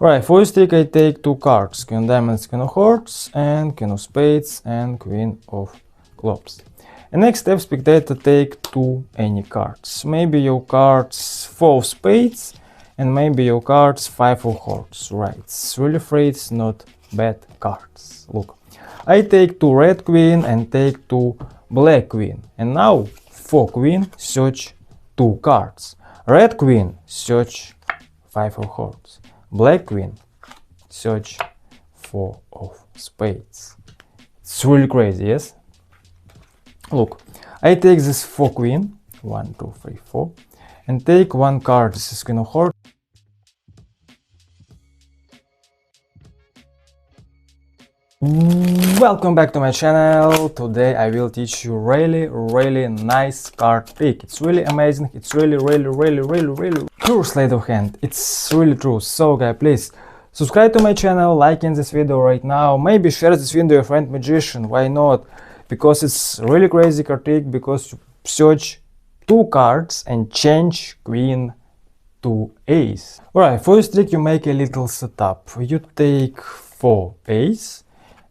Right, first trick I take two cards, queen of diamonds, queen of hearts, and queen of spades, and queen of clubs. And next step, spectator take two any cards. Maybe your cards 4 of spades, and maybe your cards 5 of hearts. Right, it's really afraid it's not bad cards. Look, I take two red queen and take two black queen. And now for queen, search two cards. Red queen, search 5 of hearts. Black queen, search 4 of spades. It's really crazy, yes? Look, I take this 4 queen, 1, 2, 3, 4, and take one card, this is queen of hearts. Welcome back to my channel. Today I will teach you really nice card trick. It's really amazing. It's really true sleight of hand. It's really true. So guys, please subscribe to my channel, like in this video right now. Maybe share this video with your friend magician. Why not? Because it's really crazy card trick. Because you search two cards and change queen to ace. Alright, for this trick you make a little setup. You take 4 ace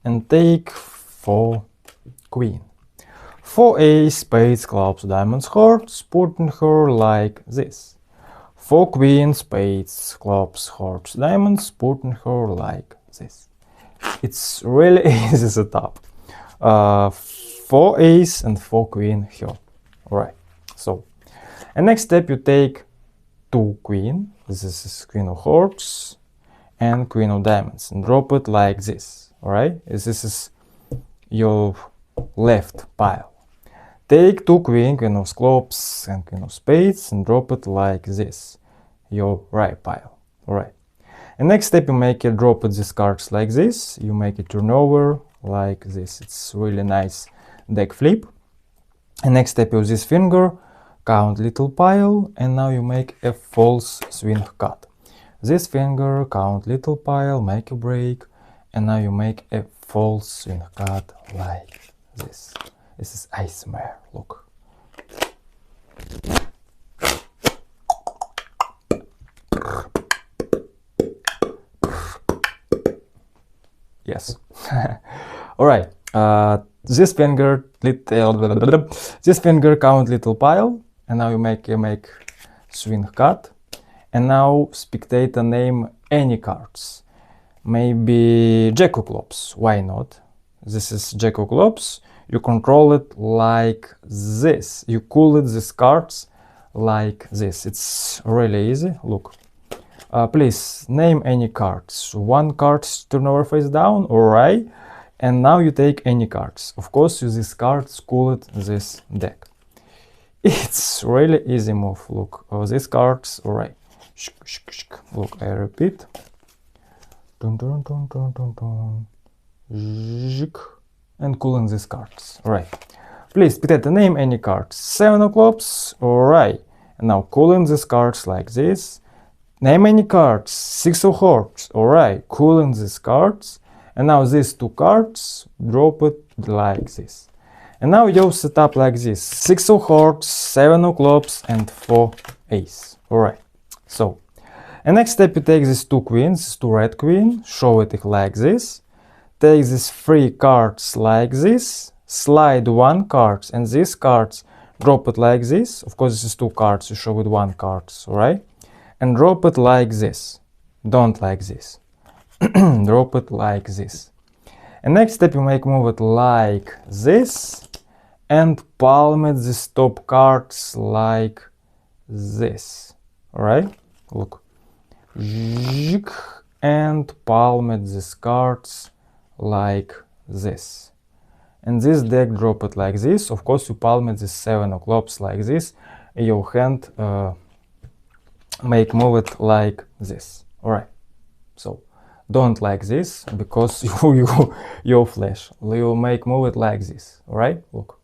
and take 4 queen. 4 ace, spades, clubs, diamonds, hearts, putting her like this. 4 queen, spades, clubs, hearts, diamonds, putting her like this. It's really easy setup. 4 ace and 4 queen here. Alright, so, and next step you take 2 queen, this is queen of hearts and queen of diamonds, and drop it like this. Alright, this is your left pile. Take 2 queen, queen of clubs and queen of spades, and drop it like this, your right pile. Alright, and next step you make it drop it these cards like this. You make it turn over like this. It's really nice deck flip. And next step you use this finger, count little pile, and now you make a false swing cut. This finger, count little pile, make a break, and now you make a false swing cut like this. This is ASMR, look. Yes. Alright, this finger count little pile, and now you make swing cut, and now spectator name any cards. Maybe Jack of clubs, why not? This is Jack of clubs. You control it like this. You cool it these cards like this. It's really easy. Look. Please name any cards. One card turn over face down, alright. And now you take any cards. Of course, use these cards, cool it this deck. It's really easy move. Look, these cards, alright. Look, I repeat. And cooling these cards. Alright. Please spectator name any cards. 7 of clubs. Alright. And now cooling these cards like this. Name any cards. 6 of hearts. Alright. Cooling these cards. And now these 2 cards, drop it like this. And now you set up like this. 6 of hearts, 7 of clubs, and 4 ace. Alright. So. And next step you take these 2 queens, 2 red queen, show it like this. Take these 3 cards like this, slide 1 card, and these cards drop it like this. Of course this is 2 cards, you show it 1 card, alright? And drop it like this. Don't like this. Drop it like this. And next step you make move it like this, and palm it these top cards like this. Alright? Look. And palm it these cards like this. And this deck drop it like this. Of course you palm it this 7 of clubs like this. Your hand make move it like this. Alright. So don't like this because your flash. You make move it like this. Alright? Look.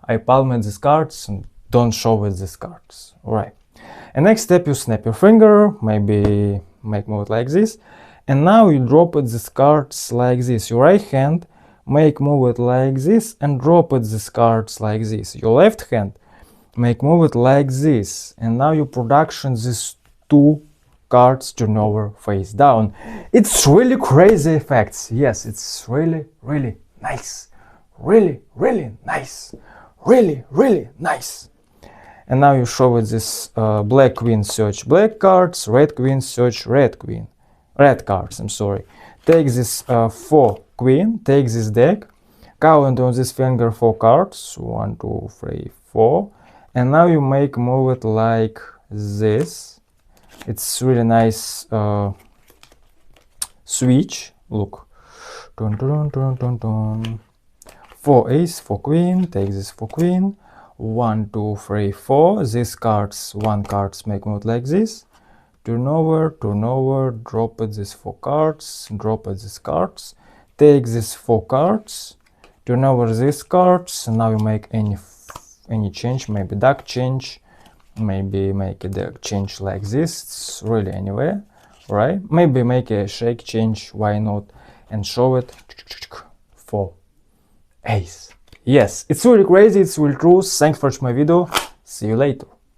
I palm it these cards and don't show it these cards. Alright. And next step you snap your finger, maybe make move it like this, and now you drop it these cards like this. Your right hand make move it like this and drop it these cards like this. Your left hand make move it like this, and now you production these 2 cards turn over face down. It's really crazy effects. Yes, it's really, really nice. Really, really nice. Really, really nice. And now you show it this black queen, search black cards, red queen, search red queen. Red cards, I'm sorry. Take this 4 queen, take this deck, count on this finger 4 cards, 1, 2, 3, 4. And now you move it like this. It's really nice switch. Look. Dun, dun, dun, dun, dun. 4 ace, 4 queen, take this 4 queen. 1, 2, 3, 4. These cards, 1 cards make move like this. Turn over, drop it these 4 cards, drop it these cards. Take these 4 cards, turn over these cards, and now you make any change, maybe duck change, maybe make a duck change like this. It's really anywhere, right? Maybe make a shake change, why not? And show it for ace. Yes, it's really crazy, it's really true. Thanks for watching my video. See you later.